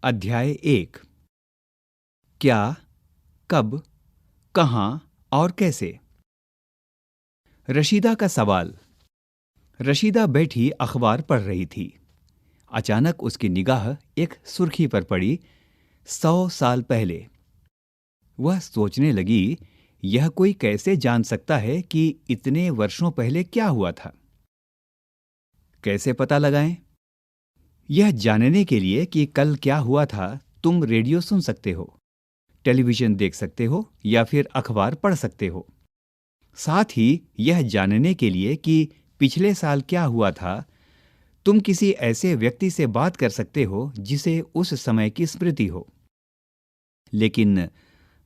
अध्याय 1। क्या, कब, कहाँ और कैसे। रशीदा का सवाल। रशीदा बैठी अखबार पढ़ रही थी। अचानक उसकी निगाह एक सुर्खी पर पड़ी। 100 साल पहले। वह सोचने लगी, यह कोई कैसे जान सकता है कि इतने वर्षों पहले क्या हुआ था। कैसे पता लगाएं? यह जानने के लिए कि कल क्या हुआ था, तुम रेडियो सुन सकते हो, टेलीविजन देख सकते हो या फिर अखबार पढ़ सकते हो। साथ ही यह जानने के लिए कि पिछले साल क्या हुआ था, तुम किसी ऐसे व्यक्ति से बात कर सकते हो जिसे उस समय की स्मृति हो। लेकिन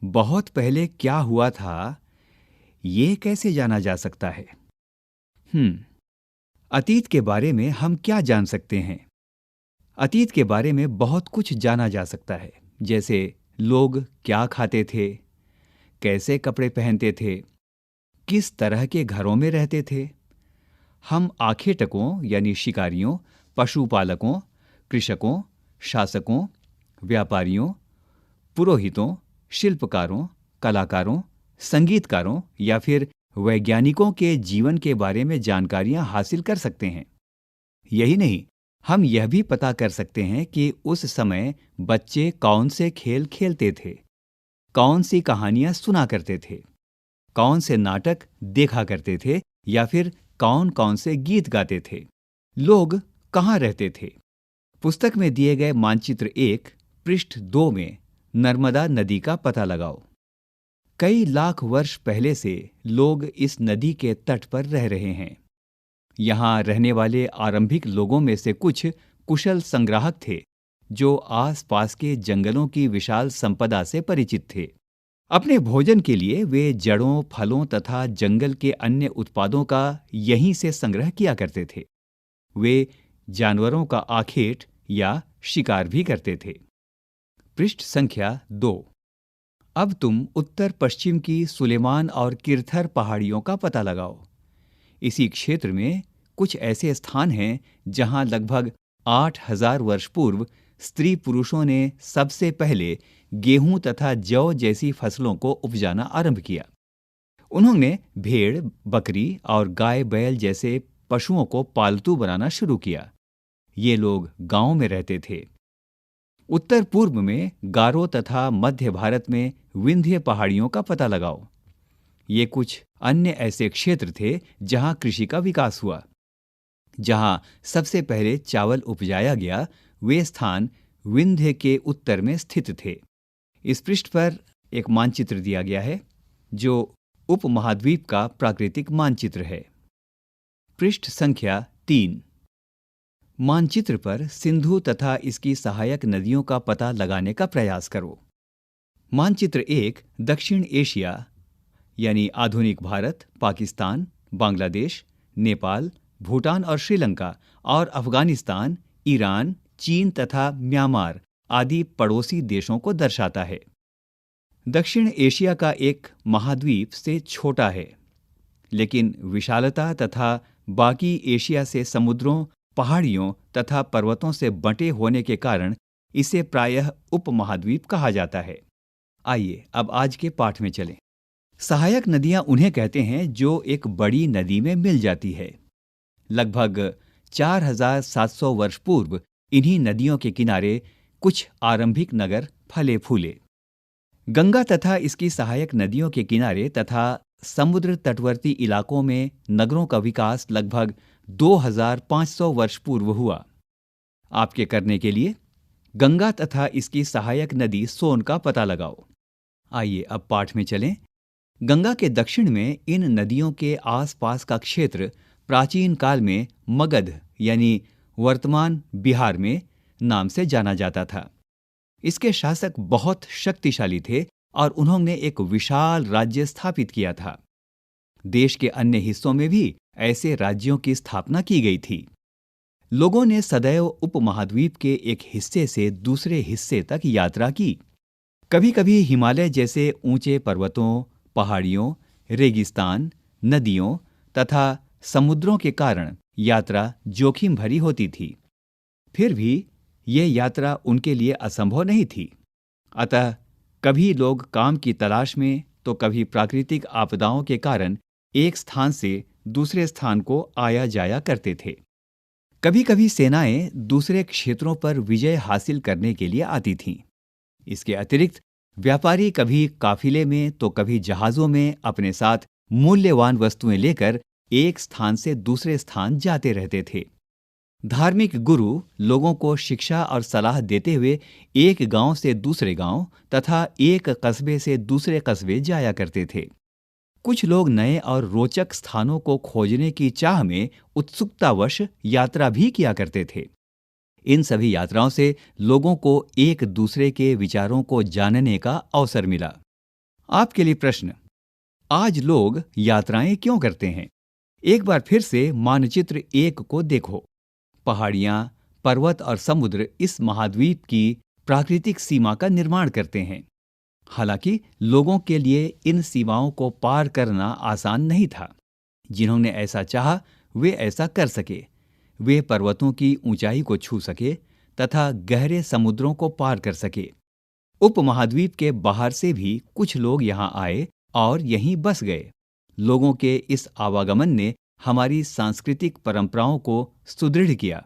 बहुत पहले क्या हुआ था, ये कैसे जाना जा सकता है? अतीत के बारे में हम क्या जान सकते हैं? अतीत के बारे में बहुत कुछ जाना जा सकता है, जैसे लोग क्या खाते थे, कैसे कपड़े पहनते थे, किस तरह के घरों में रहते थे। हम आखेटकों यानी शिकारियों, पशुपालकों, कृषकों, शासकों, व्यापारियों, पुरोहितों, शिल्पकारों, कलाकारों, संगीतकारों या फिर वैज्ञानिकों के जीवन के बारे में जानकारियां हासिल कर सकते हैं। यही नहीं, हम यह भी पता कर सकते हैं कि उस समय बच्चे कौन से खेल खेलते थे, कौन सी कहानियां सुना करते थे, कौन से नाटक देखा करते थे या फिर कौन कौन से गीत गाते थे, लोग कहाँ रहते थे। पुस्तक में दिए गए मानचित्र 1 पृष्ठ 2 में नर्मदा नदी का पता लगाओ। कई लाख वर्ष पहले से लोग इस नदी के तट पर रह रहे हैं। यहाँ रहने वाले आरंभिक लोगों में से कुछ कुशल संग्राहक थे, जो आसपास के जंगलों की विशाल संपदा से परिचित थे। अपने भोजन के लिए वे जड़ों, फलों तथा जंगल के अन्य उत्पादों का यहीं से संग्रह किया करते थे। वे जानवरों का आखेट या शिकार भी करते थे। पृष्ठ संख्या 2। अब तुम उत्तर पश्चिम की सुलेमान और किरथर पहाड़ियों का पता लगाओ। इसी क्षेत्र में कुछ ऐसे स्थान हैं जहां लगभग 8000 वर्ष पूर्व स्त्री पुरुषों ने सबसे पहले गेहूं तथा जौ जैसी फसलों को उपजाना आरंभ किया। उन्होंने भेड़, बकरी और गाय बैल जैसे पशुओं को पालतू बनाना शुरू किया। ये लोग गांव में रहते थे। उत्तर पूर्व में गारो तथा मध्य भारत में विंध्य पहाड़ियों का पता लगाओ। ये कुछ अन्य ऐसे क्षेत्र थे जहां कृषि का विकास हुआ। जहां सबसे पहले चावल उपजाया गया, वे स्थान विंध्य के उत्तर में स्थित थे। इस पृष्ठ पर एक मानचित्र दिया गया है, जो उपमहाद्वीप का प्राकृतिक मानचित्र है। पृष्ठ संख्या 3। मानचित्र पर सिंधु तथा इसकी सहायक नदियों का पता लगाने का प्रयास करो। मानचित्र 1 दक्षिण एशिया यानी आधुनिक भारत, पाकिस्तान, बांग्लादेश, नेपाल, भूटान और श्रीलंका और अफगानिस्तान, ईरान, चीन तथा म्यांमार आदि पड़ोसी देशों को दर्शाता है। दक्षिण एशिया का एक महाद्वीप से छोटा है, लेकिन विशालता तथा बाकी एशिया से समुद्रों, पहाड़ियों तथा पर्वतों से बंटे होने के कारण इसे प्रायः उपमहाद्वीप कहा जाता है। आइए अब आज के पाठ में चलें। सहायक नदियां उन्हें कहते हैं जो एक बड़ी नदी में मिल जाती है। लगभग 4700 वर्ष पूर्व इन्हीं नदियों के किनारे कुछ आरंभिक नगर फले फूले। गंगा तथा इसकी सहायक नदियों के किनारे तथा समुद्र तटवर्ती इलाकों में नगरों का विकास लगभग 2500 वर्ष पूर्व हुआ। आपके करने के लिए गंगा तथा इसकी सहायक नदी सोन का पता लगाओ। आइए अब पाठ में चलें। गंगा के दक्षिण में इन नदियों के आसपास का क्षेत्र प्राचीन काल में मगध यानी वर्तमान बिहार में नाम से जाना जाता था। इसके शासक बहुत शक्तिशाली थे और उन्होंने एक विशाल राज्य स्थापित किया था। देश के अन्य हिस्सों में भी ऐसे राज्यों की स्थापना की गई थी। लोगों ने सदैव उपमहाद्वीप के एक हिस्से से दूसरे हिस्से तक यात्रा की। कभी कभी हिमालय जैसे ऊंचे पर्वतों, पहाड़ियों, रेगिस्तान, नदियों तथा समुद्रों के कारण यात्रा जोखिम भरी होती थी। फिर भी ये यात्रा उनके लिए असंभव नहीं थी। अतः कभी लोग काम की तलाश में तो कभी प्राकृतिक आपदाओं के कारण एक स्थान से दूसरे स्थान को आया जाया करते थे। कभी कभी सेनाएं दूसरे क्षेत्रों पर विजय हासिल करने के लिए आती थीं। इसके अतिरिक्त व्यापारी कभी काफिले में तो कभी जहाजों में अपने साथ मूल्यवान वस्तुएं लेकर एक स्थान से दूसरे स्थान जाते रहते थे। धार्मिक गुरु लोगों को शिक्षा और सलाह देते हुए एक गांव से दूसरे गांव तथा एक कस्बे से दूसरे कस्बे जाया करते थे। कुछ लोग नए और रोचक स्थानों को खोजने की चाह में उत्सुकतावश यात्रा भी किया करते थे। इन सभी यात्राओं से लोगों को एक दूसरे के विचारों को जानने का अवसर मिला। आपके लिए प्रश्न, आज लोग यात्राएं क्यों करते हैं? एक बार फिर से मानचित्र 1 को देखो। पहाड़ियां, पर्वत और समुद्र इस महाद्वीप की प्राकृतिक सीमा का निर्माण करते हैं। हालांकि लोगों के लिए इन सीमाओं को पार करना आसान नहीं था। जिन्होंने ऐसा चाहा वे ऐसा कर सके। वे पर्वतों की ऊंचाई को छू सके तथा गहरे समुद्रों को पार कर सके। उपमहाद्वीप के बाहर से भी कुछ लोग यहाँ आए और यहीं बस गए। लोगों के इस आवागमन ने हमारी सांस्कृतिक परंपराओं को सुदृढ़ किया।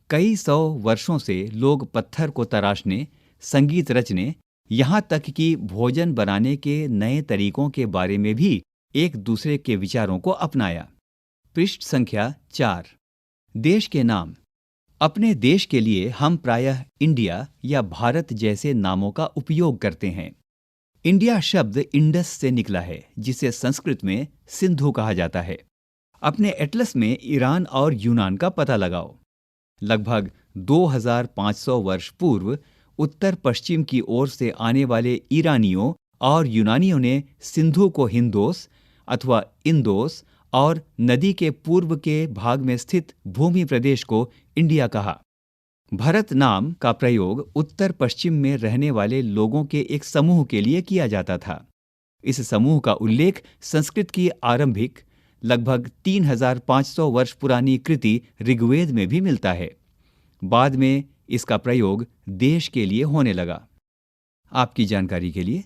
कई सौ वर्षों से लोग पत्थर को तराशने, संगीत रचने, यहाँ तक कि भोजन बनाने के नए तरीकों के बारे में भी एक दूसरे के विचारों को अपनाया। पृष्ठ संख्या 4। देश के नाम। अपने देश के लिए हम प्रायः इंडिया या भारत जैसे नामों का उपयोग करते हैं। इंडिया शब्द इंडस से निकला है, जिसे संस्कृत में सिंधु कहा जाता है। अपने एटलस में ईरान और यूनान का पता लगाओ। लगभग 2500 वर्ष पूर्व उत्तर पश्चिम की ओर से आने वाले ईरानियों और यूनानियों ने सिंधु को हिंदोस अथवा इंदोस और नदी के पूर्व के भाग में स्थित भूमि प्रदेश को इंडिया कहा। भारत नाम का प्रयोग उत्तर पश्चिम में रहने वाले लोगों के एक समूह के लिए किया जाता था। इस समूह का उल्लेख संस्कृत की आरंभिक लगभग 3500 वर्ष पुरानी कृति ऋग्वेद में भी मिलता है। बाद में इसका प्रयोग देश के लिए होने लगा। आपकी जानकारी के लिए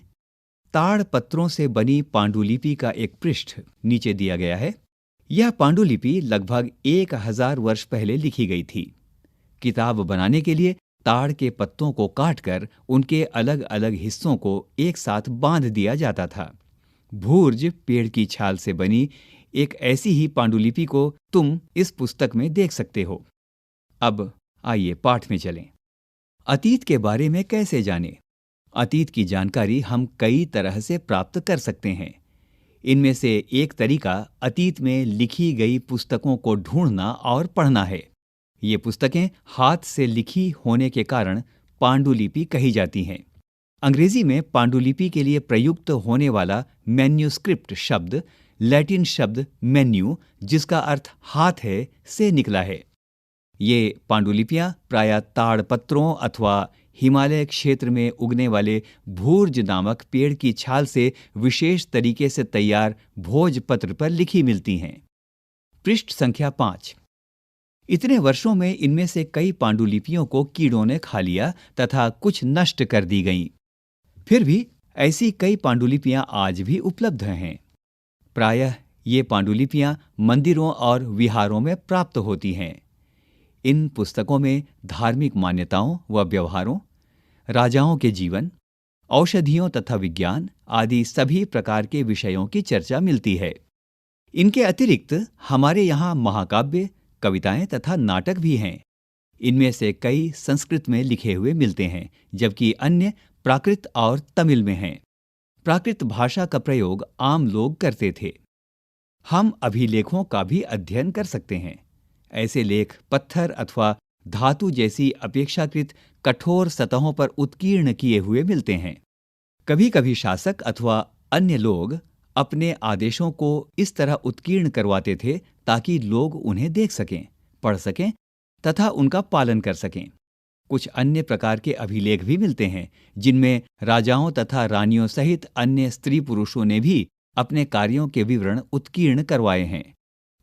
ताड़ पत्रों से बनी पांडुलिपि का एक पृष्ठ नीचे दिया गया है। यह पांडुलिपि लगभग 1000 वर्ष पहले लिखी गई थी। किताब बनाने के लिए ताड़ के पत्तों को काटकर उनके अलग अलग हिस्सों को एक साथ बांध दिया जाता था। भूर्ज पेड़ की छाल से बनी एक ऐसी ही पांडुलिपि को तुम इस पुस्तक में देख सकते हो। अब आइए पाठ में चलें। अतीत के बारे में कैसे जानें? अतीत की जानकारी हम कई तरह से प्राप्त कर सकते हैं। इनमें से एक तरीका अतीत में लिखी गई पुस्तकों को ढूंढना और पढ़ना है। ये पुस्तकें हाथ से लिखी होने के कारण पांडुलिपि कही जाती हैं। अंग्रेजी में पांडुलिपि के लिए प्रयुक्त होने वाला मैन्यूस्क्रिप्ट शब्द लैटिन शब्द मेन्यू, जिसका अर्थ हाथ है, से निकला है। ये पांडुलिपियां प्रायः ताड़पत्रों अथवा हिमालय क्षेत्र में उगने वाले भूर्ज नामक पेड़ की छाल से विशेष तरीके से तैयार भोजपत्र पर लिखी मिलती हैं। पृष्ठ संख्या 5। इतने वर्षों में इनमें से कई पांडुलिपियों को कीड़ों ने खा लिया तथा कुछ नष्ट कर दी गईं। फिर भी ऐसी कई पांडुलिपियां आज भी उपलब्ध हैं। प्रायः ये पांडुलिपियां मंदिरों और विहारों में प्राप्त होती हैं। इन पुस्तकों में धार्मिक मान्यताओं व व्यवहारों, राजाओं के जीवन, औषधियों तथा विज्ञान आदि सभी प्रकार के विषयों की चर्चा मिलती है। इनके अतिरिक्त हमारे यहाँ महाकाव्य, कविताएं तथा नाटक भी हैं। इनमें से कई संस्कृत में लिखे हुए मिलते हैं, जबकि अन्य प्राकृत और तमिल में हैं। प्राकृत भाषा का प्रयोग आम लोग करते थे। हम अभिलेखों का भी अध्ययन कर सकते हैं। ऐसे लेख पत्थर अथवा धातु जैसी अपेक्षाकृत कठोर सतहों पर उत्कीर्ण किए हुए मिलते हैं। कभी कभी शासक अथवा अन्य लोग अपने आदेशों को इस तरह उत्कीर्ण करवाते थे ताकि लोग उन्हें देख सकें, पढ़ सकें तथा उनका पालन कर सकें। कुछ अन्य प्रकार के अभिलेख भी मिलते हैं, जिनमें राजाओं तथा रानियों सहित अन्य स्त्री पुरुषों ने भी अपने कार्यों के विवरण उत्कीर्ण करवाए हैं।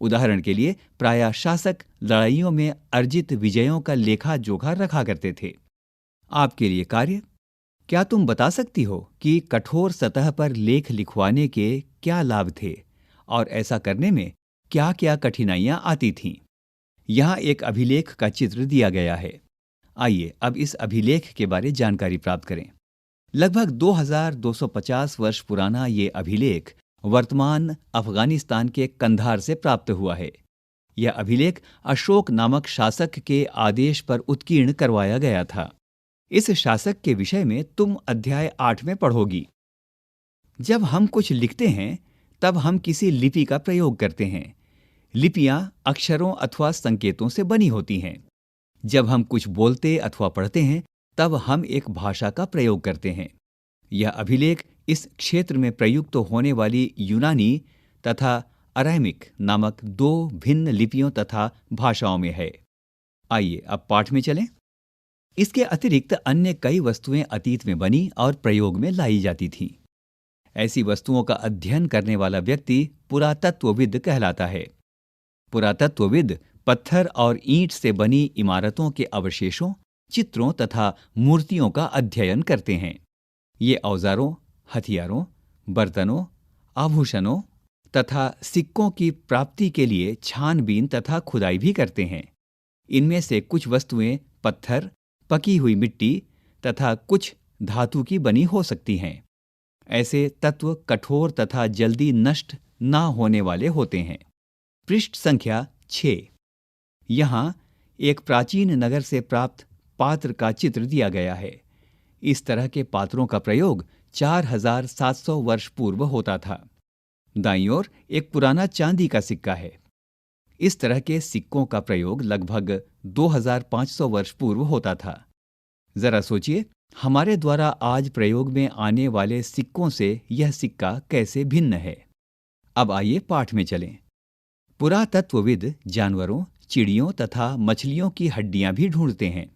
उदाहरण के लिए प्रायः शासक लड़ाइयों में अर्जित विजयों का लेखा जोखा रखा करते थे। आपके लिए कार्य, क्या तुम बता सकती हो कि कठोर सतह पर लेख लिखवाने के क्या लाभ थे और ऐसा करने में क्या क्या कठिनाइयां आती थीं? यहाँ एक अभिलेख का चित्र दिया गया है। आइए अब इस अभिलेख के बारे जानकारी प्राप्त करें। लगभग 2250 वर्ष पुराना ये अभिलेख वर्तमान अफगानिस्तान के कंधार से प्राप्त हुआ है। यह अभिलेख अशोक नामक शासक के आदेश पर उत्कीर्ण करवाया गया था। इस शासक के विषय में तुम अध्याय 8 में पढ़ोगी। जब हम कुछ लिखते हैं तब हम किसी लिपि का प्रयोग करते हैं। लिपियां अक्षरों अथवा संकेतों से बनी होती हैं। जब हम कुछ बोलते अथवा पढ़ते हैं तब हम एक भाषा का प्रयोग करते हैं। यह अभिलेख इस क्षेत्र में प्रयुक्त होने वाली यूनानी तथा अरामिक नामक 2 भिन्न लिपियों तथा भाषाओं में है। आइए अब पाठ में चलें। इसके अतिरिक्त अन्य कई वस्तुएं अतीत में बनी और प्रयोग में लाई जाती थीं। ऐसी वस्तुओं का अध्ययन करने वाला व्यक्ति पुरातत्वविद कहलाता है। पुरातत्वविद पत्थर और ईंट से बनी इमारतों के अवशेषों, चित्रों तथा मूर्तियों का अध्ययन करते हैं। ये औजारों, हथियारों, बर्तनों, आभूषणों तथा सिक्कों की प्राप्ति के लिए छानबीन तथा खुदाई भी करते हैं। इनमें से कुछ वस्तुएं पत्थर, पकी हुई मिट्टी तथा कुछ धातु की बनी हो सकती हैं। ऐसे तत्व कठोर तथा जल्दी नष्ट ना होने वाले होते हैं। पृष्ठ संख्या 6। यहाँ एक प्राचीन नगर से प्राप्त पात्र का चित्र दिया गया है। इस तरह के पात्रों का प्रयोग 4700 वर्ष पूर्व होता था। दाईं ओर एक पुराना चांदी का सिक्का है। इस तरह के सिक्कों का प्रयोग लगभग 2500 वर्ष पूर्व होता था। जरा सोचिए, हमारे द्वारा आज प्रयोग में आने वाले सिक्कों से यह सिक्का कैसे भिन्न है। अब आइए पाठ में चलें। पुरातत्वविद जानवरों, चिड़ियों तथा मछलियों की हड्डियां भी ढूंढते हैं।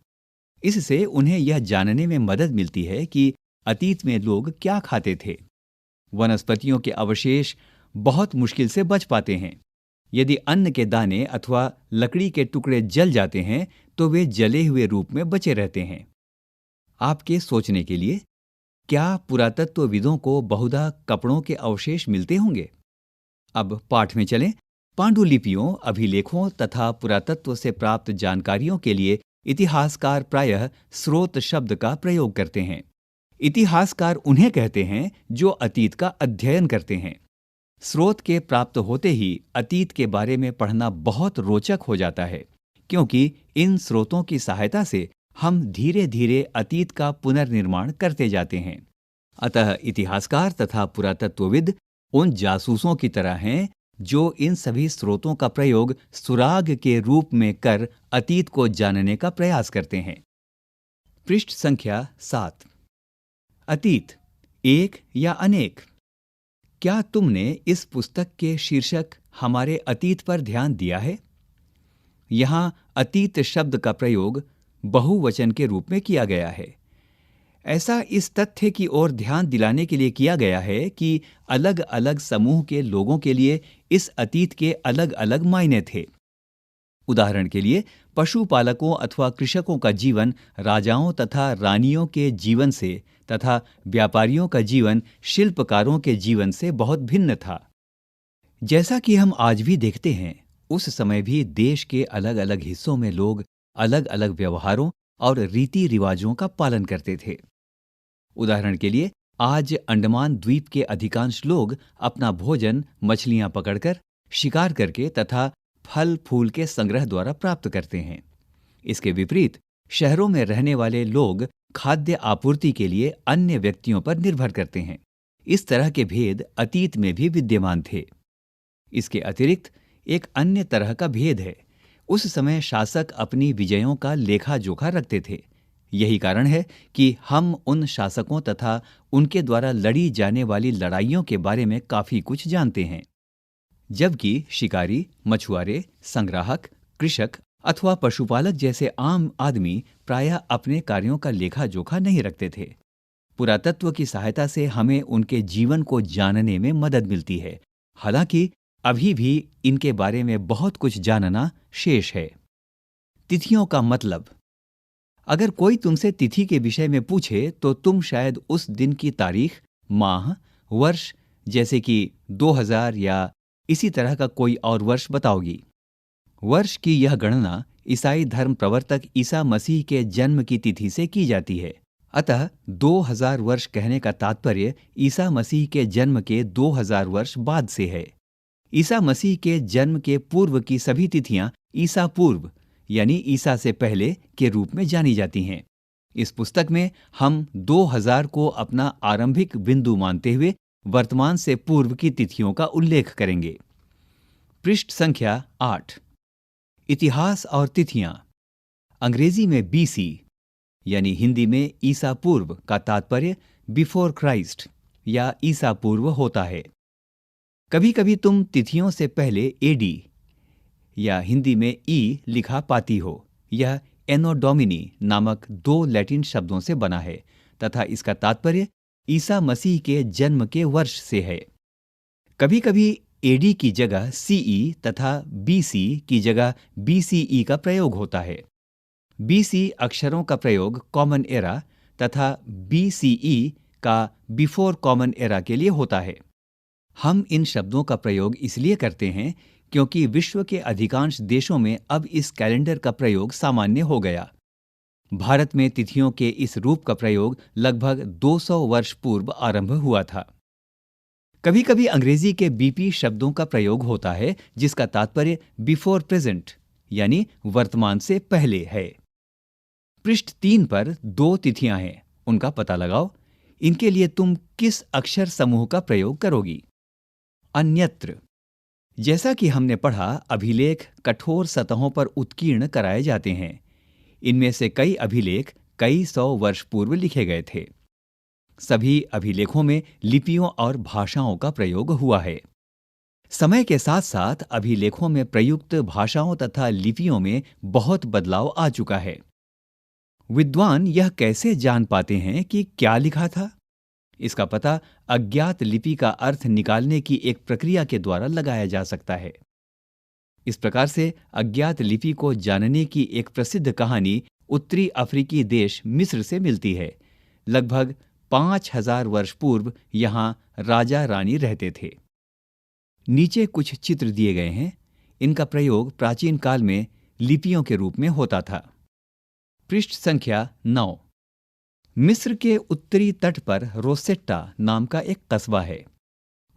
इससे उन्हें यह जानने में मदद मिलती है कि अतीत में लोग क्या खाते थे। वनस्पतियों के अवशेष बहुत मुश्किल से बच पाते हैं। यदि अन्न के दाने अथवा लकड़ी के टुकड़े जल जाते हैं तो वे जले हुए रूप में बचे रहते हैं। आपके सोचने के लिए, क्या पुरातत्वविदों को बहुधा कपड़ों के अवशेष मिलते होंगे? अब पाठ में चलें। पांडुलिपियों, अभिलेखों तथा पुरातत्व से प्राप्त जानकारियों के लिए इतिहासकार प्रायः स्रोत शब्द का प्रयोग करते हैं। इतिहासकार उन्हें कहते हैं जो अतीत का अध्ययन करते हैं। स्रोत के प्राप्त होते ही अतीत के बारे में पढ़ना बहुत रोचक हो जाता है, क्योंकि इन स्रोतों की सहायता से हम धीरे धीरे अतीत का पुनर्निर्माण करते जाते हैं। अतः इतिहासकार तथा पुरातत्वविद उन जासूसों की तरह हैं जो इन सभी स्रोतों का प्रयोग सुराग के रूप में कर अतीत को जानने का प्रयास करते हैं। पृष्ठ संख्या 7। अतीत, एक या अनेक। क्या तुमने इस पुस्तक के शीर्षक हमारे अतीत पर ध्यान दिया है? यहाँ अतीत शब्द का प्रयोग बहुवचन के रूप में किया गया है। ऐसा इस तथ्य की ओर ध्यान दिलाने के लिए किया गया है कि अलग अलग समूह के लोगों के लिए इस अतीत के अलग अलग मायने थे। उदाहरण के लिए, पशुपालकों अथवा कृषकों का जीवन राजाओं तथा रानियों के जीवन से तथा व्यापारियों का जीवन शिल्पकारों के जीवन से बहुत भिन्न था। जैसा कि हम आज भी देखते हैं, उस समय भी देश के अलग अलग हिस्सों में लोग अलग अलग व्यवहारों और रीति रिवाजों का पालन करते थे। उदाहरण के लिए, आज अंडमान द्वीप के अधिकांश लोग अपना भोजन मछलियां पकड़कर, शिकार करके तथा फल फूल के संग्रह द्वारा प्राप्त करते हैं। इसके विपरीत शहरों में रहने वाले लोग खाद्य आपूर्ति के लिए अन्य व्यक्तियों पर निर्भर करते हैं। इस तरह के भेद अतीत में भी विद्यमान थे। इसके अतिरिक्त एक अन्य तरह का भेद है। उस समय शासक अपनी विजयों का लेखा जोखा रखते थे। यही कारण है कि हम उन शासकों तथा उनके द्वारा लड़ी जाने वाली लड़ाइयों के बारे में काफी कुछ जानते हैं, जबकि शिकारी, मछुआरे, संग्राहक, कृषक अथवा पशुपालक जैसे आम आदमी प्रायः अपने कार्यों का लेखा जोखा नहीं रखते थे। पुरातत्व की सहायता से हमें उनके जीवन को जानने में मदद मिलती है। हालांकि अभी भी इनके बारे में बहुत कुछ जानना शेष है। तिथियों का मतलब। अगर कोई तुमसे तिथि के विषय में पूछे तो तुम शायद उस दिन की तारीख, माह, वर्ष, जैसे कि 2000 या इसी तरह का कोई और वर्ष बताओगी। वर्ष की यह गणना ईसाई धर्म प्रवर्तक ईसा मसीह के जन्म की तिथि से की जाती है। अतः 2000 वर्ष कहने का तात्पर्य ईसा मसीह के जन्म के 2000 वर्ष बाद से है। ईसा मसीह के जन्म के पूर्व की सभी तिथियां ईसा पूर्व यानी ईसा से पहले के रूप में जानी जाती हैं। इस पुस्तक में हम 2000 को अपना आरंभिक बिंदु मानते हुए वर्तमान से पूर्व की तिथियों का उल्लेख करेंगे। पृष्ठ संख्या 8। इतिहास और तिथियां। अंग्रेजी में बीसी यानी हिंदी में ईसा पूर्व का तात्पर्य बिफोर क्राइस्ट या ईसा पूर्व होता है। कभी कभी तुम तिथियों से पहले एडी या हिंदी में ई लिखा पाती हो। यह एनो डोमिनी नामक 2 लैटिन शब्दों से बना है तथा इसका तात्पर्य ईसा मसीह के जन्म के वर्ष से है। कभी कभी एडी की जगह सीई तथा बीसी की जगह बीसीई का प्रयोग होता है। बीसी अक्षरों का प्रयोग कॉमन एरा तथा बीसीई का बिफोर कॉमन एरा के लिए होता है। हम इन शब्दों का प्रयोग इसलिए करते हैं क्योंकि विश्व के अधिकांश देशों में अब इस कैलेंडर का प्रयोग सामान्य हो गया। भारत में तिथियों के इस रूप का प्रयोग लगभग 200 वर्ष पूर्व आरंभ हुआ था। कभी कभी अंग्रेजी के बीपी शब्दों का प्रयोग होता है जिसका तात्पर्य बिफोर प्रेजेंट यानी वर्तमान से पहले है। पृष्ठ 3 पर 2 तिथियां हैं, उनका पता लगाओ। इनके लिए तुम किस अक्षर समूह का प्रयोग करोगी? अन्यत्र। जैसा कि हमने पढ़ा, अभिलेख कठोर सतहों पर उत्कीर्ण कराए जाते हैं। इनमें से कई अभिलेख कई 100 वर्ष पूर्व लिखे गए थे। सभी अभिलेखों में लिपियों और भाषाओं का प्रयोग हुआ है। समय के साथ साथ अभिलेखों में प्रयुक्त भाषाओं तथा लिपियों में बहुत बदलाव आ चुका है। विद्वान यह कैसे जान पाते हैं कि क्या लिखा था? इसका पता अज्ञात लिपि का अर्थ निकालने की एक प्रक्रिया के द्वारा लगाया जा सकता है। इस प्रकार से अज्ञात लिपि को जानने की एक प्रसिद्ध कहानी उत्तरी अफ्रीकी देश मिस्र से मिलती है। लगभग 5000 वर्ष पूर्व यहां राजा रानी रहते थे। नीचे कुछ चित्र दिए गए हैं। इनका प्रयोग प्राचीन काल में लिपियों के रूप में होता था। पृष्ठ संख्या 9। मिस्र के उत्तरी तट पर रोसेट्टा नाम का एक कस्बा है।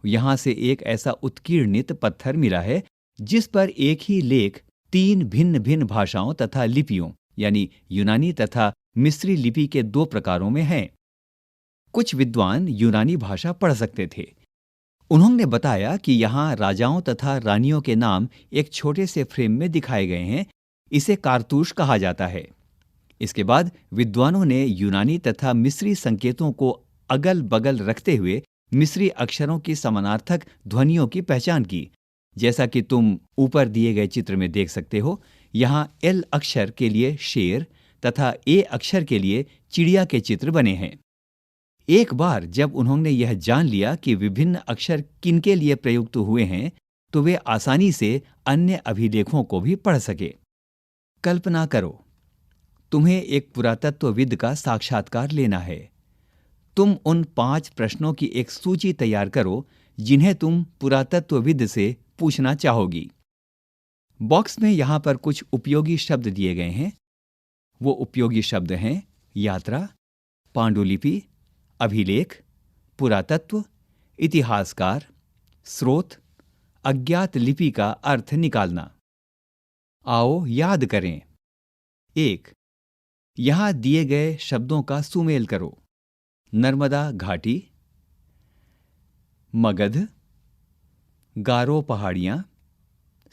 यहां से एक ऐसा उत्कीर्णित पत्थर मिला है जिस पर एक ही लेख 3 भिन्न भिन्न भाषाओं तथा लिपियों यानी यूनानी तथा मिस्री लिपि के 2 प्रकारों में है। कुछ विद्वान यूनानी भाषा पढ़ सकते थे। उन्होंने बताया कि यहाँ राजाओं तथा रानियों के नाम एक छोटे से फ्रेम में दिखाए गए हैं। इसे कारतूस कहा जाता है। इसके बाद विद्वानों ने यूनानी तथा मिस्री संकेतों को अगल बगल रखते हुए मिस्री अक्षरों की समानार्थक ध्वनियों की पहचान की। जैसा कि तुम ऊपर दिए गए चित्र में देख सकते हो, यहाँ एल अक्षर के लिए शेर तथा ए अक्षर के लिए चिड़िया के चित्र बने हैं। एक बार जब उन्होंने यह जान लिया कि विभिन्न अक्षर किनके लिए प्रयुक्त हुए हैं, तो वे आसानी से अन्य अभिलेखों को भी पढ़ सके। कल्पना करो, तुम्हें एक पुरातत्वविद का साक्षात्कार लेना है। तुम उन 5 प्रश्नों की एक सूची तैयार करो जिन्हें तुम पुरातत्वविद से पूछना चाहोगी। बॉक्स में यहां पर कुछ उपयोगी शब्द दिए गए हैं। वो उपयोगी शब्द हैं यात्रा, पांडुलिपि, अभिलेख, पुरातत्व, इतिहासकार, स्रोत, अज्ञात लिपि का अर्थ निकालना। आओ याद करें। 1. यहां दिए गए शब्दों का सुमेल करो। नर्मदा घाटी, मगध, गारो पहाड़ियां,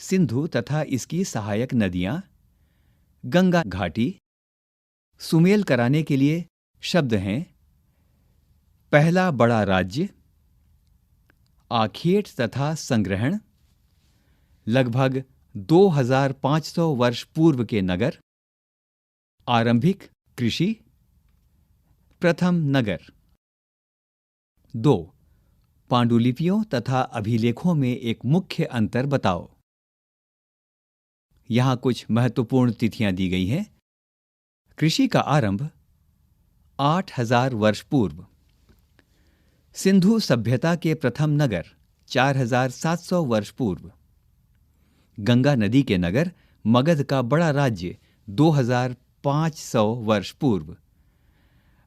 सिंधु तथा इसकी सहायक नदियां, गंगा घाटी। सुमेल कराने के लिए शब्द हैं पहला बड़ा राज्य, आखेट तथा संग्रहण, लगभग 2500 वर्ष पूर्व के नगर, आरंभिक कृषि, प्रथम नगर। 2. पांडुलिपियों तथा अभिलेखों में एक मुख्य अंतर बताओ। यहाँ कुछ महत्वपूर्ण तिथियां दी गई हैं। कृषि का आरंभ 8000 वर्ष पूर्व। सिंधु सभ्यता के प्रथम नगर 4700 वर्ष पूर्व। गंगा नदी के नगर मगध का बड़ा राज्य 2500 वर्ष पूर्व।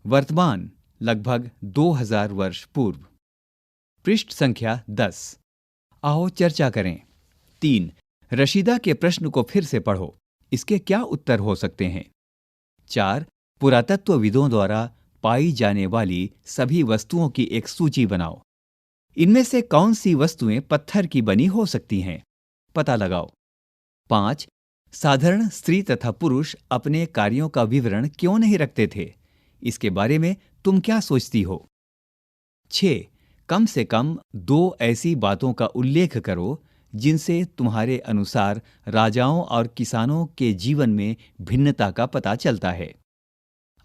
वर्तमान लगभग 2000 वर्ष पूर्व। पृष्ठ संख्या 10। आओ चर्चा करें। 3. रशीदा के प्रश्न को फिर से पढ़ो। इसके क्या उत्तर हो सकते हैं? 4. पुरातत्वविदों द्वारा पाई जाने वाली सभी वस्तुओं की एक सूची बनाओ। इनमें से कौन सी वस्तुएं पत्थर की बनी हो सकती हैं? पता लगाओ। 5. साधारण स्त्री तथा पुरुष अपने कार्यों का विवरण क्यों नहीं रखते थे? इसके बारे में तुम क्या सोचती हो? 6. कम से कम 2 ऐसी बातों का उल्लेख करो जिनसे तुम्हारे अनुसार राजाओं और किसानों के जीवन में भिन्नता का पता चलता है।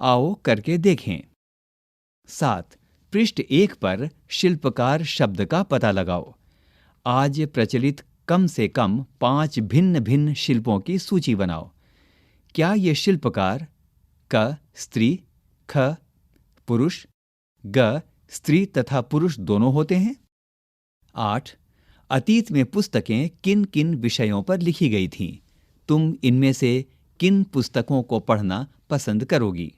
आओ करके देखें। 7. पृष्ठ 1 पर शिल्पकार शब्द का पता लगाओ। आज प्रचलित कम से कम 5 भिन्न भिन्न शिल्पों की सूची बनाओ। क्या ये शिल्पकार क स्त्री, ख पुरुष, ग स्त्री तथा पुरुष दोनों होते हैं? 8. अतीत में पुस्तकें किन किन विषयों पर लिखी गई थीं? तुम इनमें से किन पुस्तकों को पढ़ना पसंद करोगी?